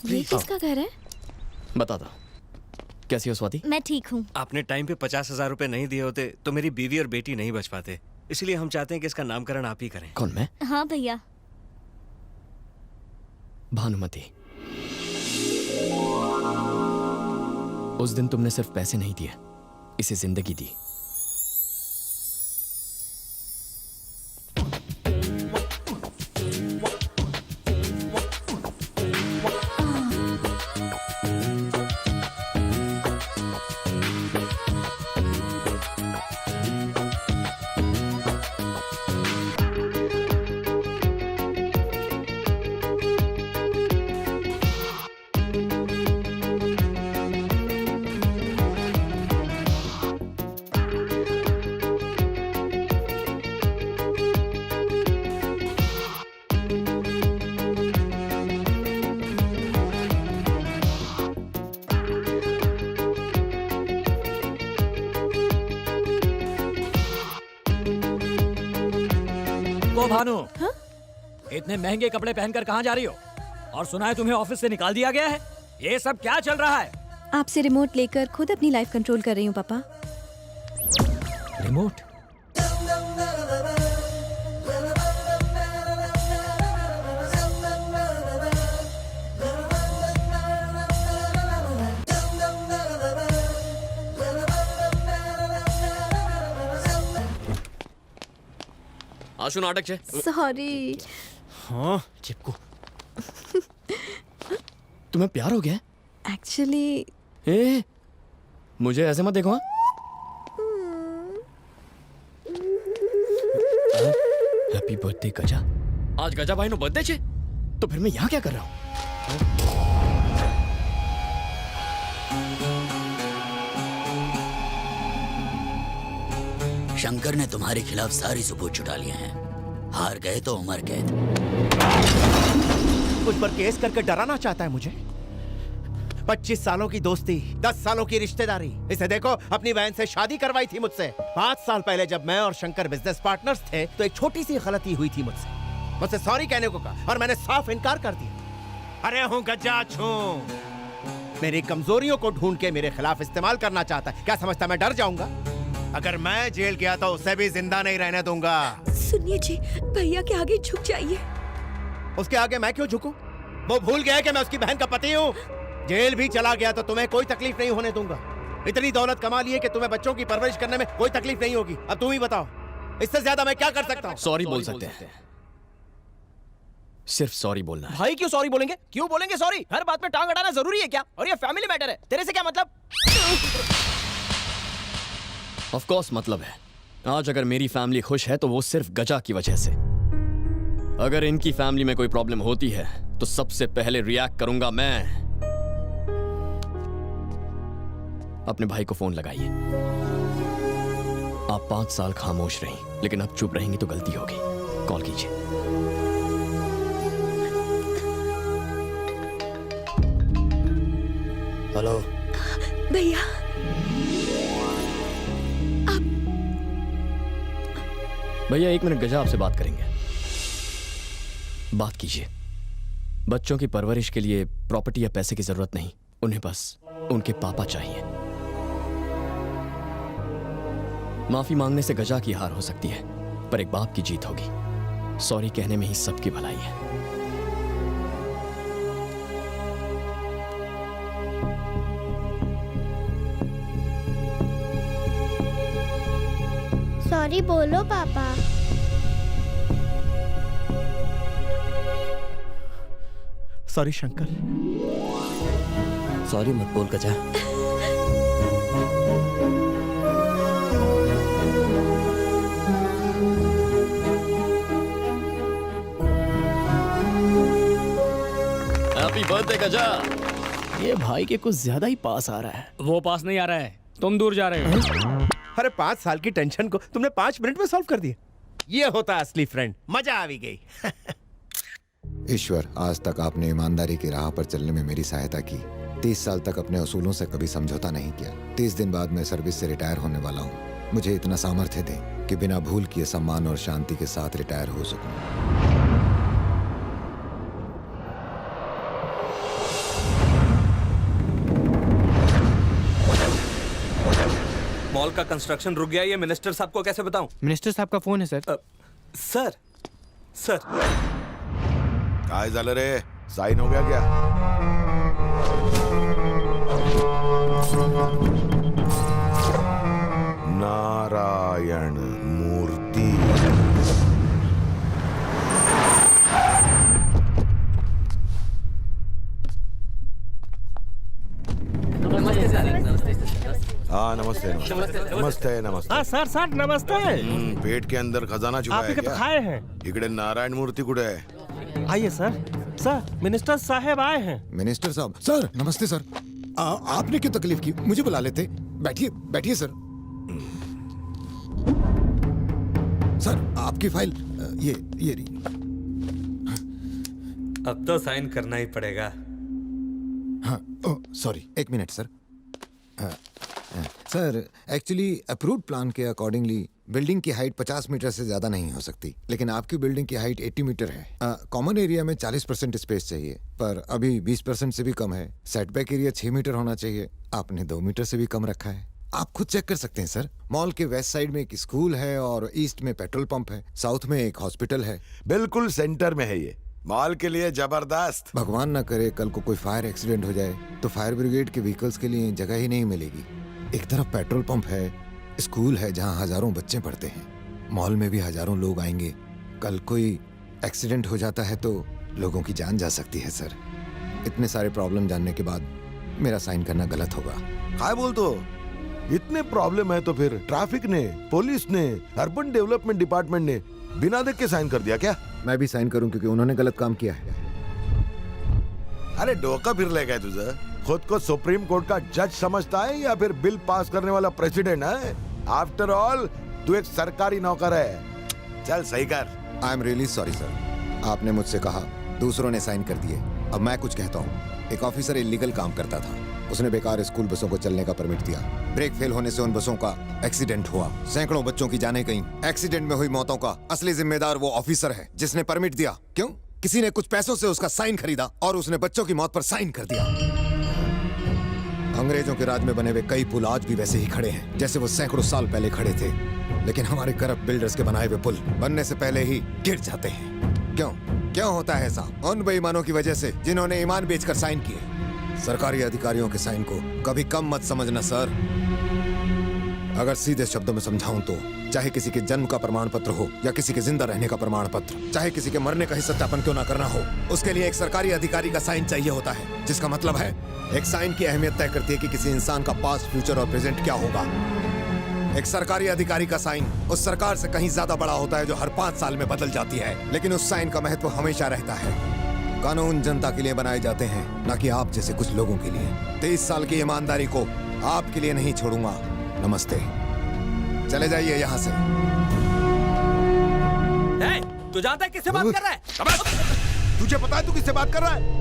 ये किसका घर है? बता दो, कैसी हो स्वाति? मैं ठीक हूँ। आपने टाइम पे 50,000 रुपए नहीं दिए होते तो मेरी बीवी और बेटी नहीं बच पाते, इसलिए हम चाहते हैं कि इसका नामकरण आप ही करें। कौन, मैं? हाँ भैया। भानुमति, उस दिन तुमने सिर्फ पैसे नहीं दिए, इसे जिंदगी दी। भानु, इतने महंगे कपड़े पहनकर कहाँ जा रही हो? और सुना है तुम्हें ऑफिस से निकाल दिया गया है। ये सब क्या चल रहा है? आपसे रिमोट लेकर खुद अपनी लाइफ कंट्रोल कर रही हूँ पापा। रिमोट? आशु नाटक छे। सॉरी। हाँ चिपकू। तुम्हें प्यार हो गया? एक्चुअली ए, मुझे ऐसे मत देखो। हाँ? हैप्पी बर्थडे गजा। आज गजा भाई नो बर्थडे छे, तो फिर मैं यहाँ क्या कर रहा हूँ? शंकर ने तुम्हारे खिलाफ सारी सबूत जुटा लिए हैं। हार गए तो उम्र कैद। मुझ पर केस करके डराना चाहता है मुझे। 25 सालों की दोस्ती, 10 सालों की रिश्तेदारी। इसे देखो, अपनी बहन से शादी करवाई थी मुझसे। 5 साल पहले जब मैं और शंकर बिजनेस पार्टनर्स थे तो एक छोटी सी गलती हुई थी मुझसे सॉरी कहने को कहा और मैंने साफ इनकार कर दिया। अरे हूँ गजा छू, मेरी कमजोरियों को ढूंढ के मेरे खिलाफ इस्तेमाल करना चाहता है। क्या समझता मैं डर जाऊंगा? अगर मैं जेल गया तो उसे भी जिंदा नहीं रहने दूंगा। सुनिए जी, भैया के आगे झुक जाइए। उसके आगे मैं क्यों झुकूं? वो भूल गया कि मैं उसकी बहन का पति हूँ। जेल भी चला गया तो तुम्हें कोई तकलीफ नहीं होने दूंगा। इतनी दौलत कमा ली है कि तुम्हें बच्चों की परवरिश करने में कोई तकलीफ नहीं होगी। अब तुम ही बताओ, इससे ज्यादा मैं क्या कर सकता हूँ? सॉरी बोल सकते हैं, सिर्फ सॉरी बोलना है। भाई क्यों सॉरी बोलेंगे? क्यों बोलेंगे सॉरी? हर बात में टांग अड़ाना जरूरी है क्या? और ये फैमिली मैटर है, तेरे से क्या मतलब? ऑफ कोर्स मतलब है। आज अगर मेरी फैमिली खुश है तो वो सिर्फ गजा की वजह से। अगर इनकी फैमिली में कोई प्रॉब्लम होती है तो सबसे पहले रिएक्ट करूंगा मैं। अपने भाई को फोन लगाइए। आप 5 साल खामोश रहीं, लेकिन अब चुप रहेंगी तो गलती होगी। कॉल कीजिए। हेलो भैया, भैया 1 मिनट, गजा आपसे बात करेंगे। बात कीजिए। बच्चों की परवरिश के लिए प्रॉपर्टी या पैसे की जरूरत नहीं, उन्हें बस उनके पापा चाहिए। माफी मांगने से गजा की हार हो सकती है, पर एक बाप की जीत होगी। सॉरी कहने में ही सबकी भलाई है। सॉरी बोलो पापा। सॉरी शंकर। सॉरी मत बोल गजा। हैप्पी बर्थडे गजा। ये भाई के कुछ ज्यादा ही पास आ रहा है। वो पास नहीं आ रहा है, तुम दूर जा रहे हो। अरे 5 साल की टेंशन को तुमने 5 मिनट में सॉल्व कर दिया। ये होता असली फ्रेंड। मजा आ भी गई। ईश्वर, आज तक आपने ईमानदारी की राह पर चलने में मेरी सहायता की। 30 साल तक अपने असूलों से कभी समझौता नहीं किया। 30 दिन बाद मैं सर्विस से रिटायर होने वाला हूँ। मुझे इतना सामर्थ्य दें कि बिना भूल किए सम्मान और शांति के साथ रिटायर हो सकूं। मॉल का कंस्ट्रक्शन रुक गया, ये मिनिस्टर साहब को कैसे बताऊं? मिनिस्टर साहब का फोन है सर। सर सर काय झालं रे? साइन हो गया क्या? नारायण मूर्ति। हाँ नमस्ते नमस्ते नमस्ते नमस्ते। हाँ सर सर नमस्ते। पेट के अंदर खजाना छुपा आप है ही के तो क्या? खाए हैं। इकडे नारायण मूर्ति कुठे आहे? आइए सर। सर मिनिस्टर साहब आए हैं। मिनिस्टर साहब, सर नमस्ते सर। आपने क्यों तकलीफ की? मुझे बुला लेते। बैठिए बैठिए सर। सर आपकी फाइल ये रही। अब तो साइन करना ही पड़ेगा। हाँ सॉरी, एक minute sir. Sir actually approved plan के अकॉर्डिंगली बिल्डिंग की हाइट 50 मीटर से ज्यादा नहीं हो सकती, लेकिन आपकी बिल्डिंग की हाइट 80 मीटर है। कॉमन एरिया में 40% स्पेस चाहिए, पर अभी 20% से भी कम है। सेटबैक एरिया 6 मीटर होना चाहिए, आपने 2 मीटर से भी कम रखा है। आप खुद चेक कर सकते हैं सर। मॉल के वेस्ट साइड में एक स्कूल है और ईस्ट में पेट्रोल पंप है, साउथ में एक हॉस्पिटल है। बिल्कुल सेंटर में है ये, मॉल के लिए जबरदस्त। भगवान ना करे कल को कोई फायर एक्सीडेंट हो जाए तो फायर ब्रिगेड के व्हीकल्स के लिए जगह ही नहीं मिलेगी। एक तरफ पेट्रोल पंप है, स्कूल है जहां हजारों बच्चे पढ़ते हैं, मॉल में भी हजारों लोग आएंगे। कल कोई एक्सीडेंट हो जाता है तो लोगों की जान जा सकती है सर। इतने सारे प्रॉब्लम जानने के बाद मेरा साइन करना गलत होगा। काय बोलतो? इतने प्रॉब्लम है तो फिर ट्रैफिक ने, पुलिस ने, अर्बन डेवलपमेंट डिपार्टमेंट ने बिना देख के साइन कर दिया क्या? मैं भी साइन करूं क्योंकि उन्होंने गलत काम किया है। अरे डोका फिर ले गए तुझे? खुद को सुप्रीम कोर्ट का जज समझता है या फिर बिल पास करने वाला प्रेसिडेंट है? आफ्टर ऑल तू एक सरकारी नौकर है। चल सही कर। I am really sorry sir. आपने मुझसे कहा, दूसरों ने साइन कर दिए, अब मैं कुछ कहता हूँ। एक ऑफिसर इलीगल काम करता था, उसने बेकार स्कूल बसों को चलने का परमिट दिया। ब्रेक फेल होने से उन बसों का एक्सीडेंट हुआ, सैकड़ों बच्चों की जानें गईं। एक्सीडेंट में हुई मौतों का असली जिम्मेदार वो ऑफिसर है जिसने परमिट दिया। क्यों? किसी ने कुछ पैसों से उसका साइन खरीदा और उसने बच्चों की मौत पर साइन कर दिया। अंग्रेजों के राज में बने हुए कई पुल आज भी वैसे ही खड़े हैं जैसे वो सैकड़ों साल पहले खड़े थे, लेकिन हमारे करप्ट बिल्डर्स के बनाए हुए पुल बनने से पहले ही गिर जाते हैं। क्यों क्यों होता है ऐसा? उन बेईमानों की वजह से जिन्होंने ईमान बेचकर साइन किए। सरकारी अधिकारियों के साइन को कभी कम मत समझना सर। अगर सीधे शब्दों में समझाऊं तो चाहे किसी के जन्म का प्रमाण पत्र हो या किसी के जिंदा रहने का प्रमाण पत्र, चाहे किसी के मरने का ही सत्यापन क्यों ना करना हो, उसके लिए एक सरकारी अधिकारी का साइन चाहिए होता है। जिसका मतलब है एक साइन की अहमियत तय करती है कि किसी इंसान का पास्ट, फ्यूचर और प्रेजेंट क्या होगा। एक सरकारी अधिकारी का साइन उस सरकार से कहीं ज्यादा बड़ा होता है जो हर 5 साल में बदल जाती है, लेकिन उस साइन का महत्व हमेशा रहता है। कानून जनता के लिए बनाए जाते हैं, न कि आप जैसे कुछ लोगों के लिए। 23 साल की ईमानदारी को आपके लिए नहीं छोड़ूंगा। नमस्ते, चले जाइए यहाँ से। तू जानता है किससे बात कर रहा है? तुझे पता है तू किससे बात कर रहा है?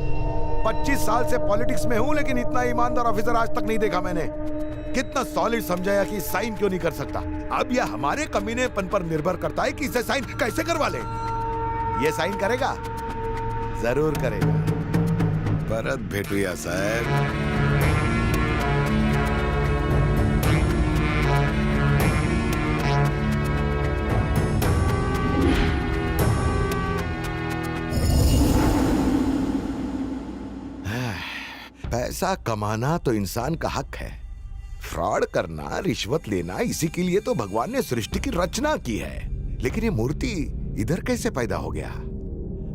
25 साल से पॉलिटिक्स में हूँ, लेकिन इतना ईमानदार ऑफिसर आज तक नहीं देखा मैंने। कितना सॉलिड समझाया कि साइन क्यों नहीं कर सकता। अब यह हमारे कमीनेपन पर निर्भर करता है कि इसे साइन कैसे करवा ले। ये साइन करेगा? जरूर करेगा। परत भेटूया साहेब। पैसा कमाना तो इंसान का हक है। फ्रॉड करना, रिश्वत लेना, इसी के लिए तो भगवान ने सृष्टि की रचना की है। लेकिन ये मूर्ति इधर कैसे पैदा हो गया?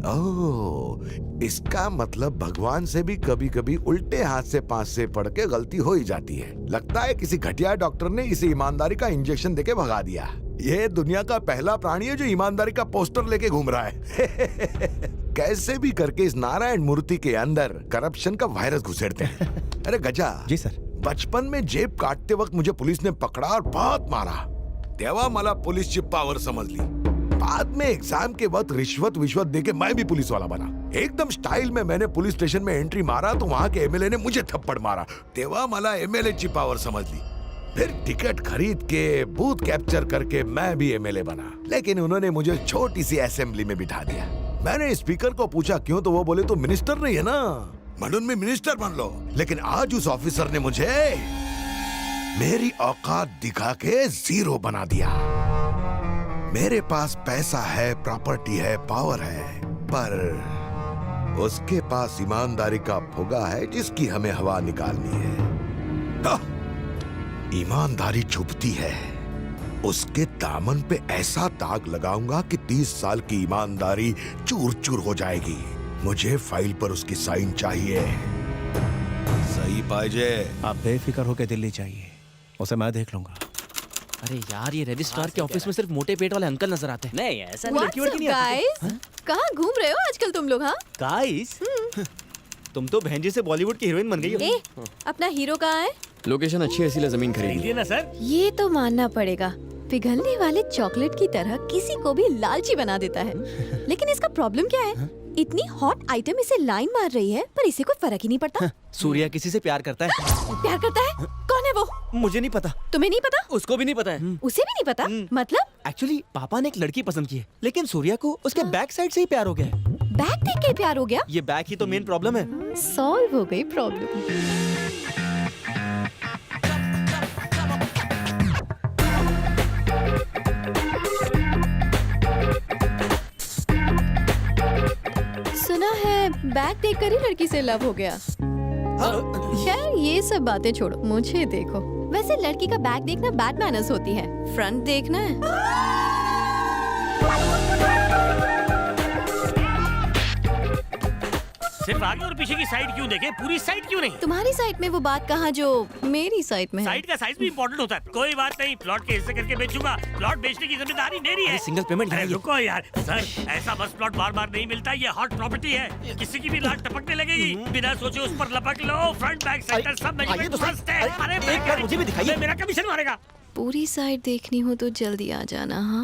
ओह, इसका मतलब भगवान से भी कभी कभी उल्टे हाथ से पांच से पढ़ के गलती हो ही जाती है। लगता है किसी घटिया डॉक्टर ने इसे ईमानदारी का इंजेक्शन देके भगा दिया। ये दुनिया का पहला प्राणी है जो ईमानदारी का पोस्टर लेके घूम रहा है। कैसे भी करके इस नारायण मूर्ति के अंदर करप्शन का वायरस घुसेड़ते हैं। अरे गजा जी सर। बचपन में जेब काटते वक्त मुझे पुलिस ने पकड़ा और बहुत मारा। तेव्हा मला पुलिसची पावर समजली। बाद में एग्जाम के वक्त रिश्वत विश्वत देके मैं भी पुलिस वाला बना। एकदम स्टाइल में मैंने पुलिस स्टेशन में एंट्री मारा तो वहां के एमएलए ने मुझे थप्पड़ मारा। तेव्हा मला एमएलए ची पावर समजली। फिर टिकट खरीद के बूथ कैप्चर करके मैं भी एमएलए बना, लेकिन उन्होंने मुझे छोटी सी असेंबली में बिठा दिया। मैंने स्पीकर को पूछा क्यों, तो वो बोले तो मिनिस्टर नहीं है ना, म्हणून मी मिनिस्टर बन लो। लेकिन आज उस ऑफिसर ने मुझे मेरी औकात दिखा के जीरो बना दिया। मेरे पास पैसा है, प्रॉपर्टी है, पावर है, पर उसके पास ईमानदारी का फुगा है जिसकी हमें हवा निकालनी है। ईमानदारी छुपती है, उसके दामन पे ऐसा दाग लगाऊंगा कि 30 साल की ईमानदारी चूर चूर हो जाएगी। मुझे फाइल पर उसकी साइन चाहिए। सही पाइजे। आप बेफिक्र होकर दिल्ली चाहिए, उसे मैं देख लूंगा। अरे यार, ये रजिस्ट्रार के ऑफिस में सिर्फ मोटे पेट वाले अंकल नजर आते हैं। नहीं ऐसा What's up, guys? कहाँ घूम रहे हो आजकल तुम लोग? हाँ गाइस, तुम तो बहन जी से बॉलीवुड की हीरोइन बन गई हो। ए, अपना हीरो कहाँ है? लोकेशन अच्छी है इसीलिए जमीन खरीदी। ना सर। ये तो मानना पड़ेगा, पिघलने वाले चॉकलेट की तरह किसी को भी लालची बना देता है। लेकिन इसका प्रॉब्लम क्या है? इतनी हॉट आइटम इसे लाइन मार रही है, पर इसे कोई फर्क ही नहीं पड़ता। सूर्या किसी से प्यार करता है। प्यार करता है? कौन है वो? मुझे नहीं पता। तुम्हें नहीं पता? उसको भी नहीं पता है। उसे भी नहीं पता? मतलब एक्चुअली पापा ने एक लड़की पसंद की है, लेकिन सूर्या को उसके बैक साइड से ही प्यार हो गया है। बैग देख के प्यार हो गया? ये बैक ही तो मेन प्रॉब्लम है। सॉल्व हो गई प्रॉब्लम। सुना है बैग देखकर ही लड़की से लव हो गया। खैर ये सब बातें छोड़ो, मुझे देखो। वैसे लड़की का बैग देखना बैड मैनर्स होती है, फ्रंट देखना है। सिर्फ आगे और पीछे की साइड क्यों देखे, पूरी साइड क्यों नहीं? तुम्हारी साइड में वो बात कहाँ जो मेरी साइड में है। साइड का साइज भी इम्पोर्टेंट होता है। कोई बात नहीं, प्लॉट के हिस्से करके बेचूंगा। प्लॉट बेचने की जिम्मेदारी मेरी है। सिंगल पेमेंट अरे रुको यार, सर ऐसा बस प्लॉट बार बार नहीं मिलता। ये हॉट प्रॉपर्टी है, किसी की भी लाट टपकने लगेगी, बिना सोचे उस पर लपक लो। फ्रंट बैक सेंटर सब मेजरमेंट तो मस्त है। अरे एक बार मुझे भी दिखाइए। मेरा कमीशन मारेगा। पूरी साइड देखनी हो तो जल्दी आ जाना। हाँ।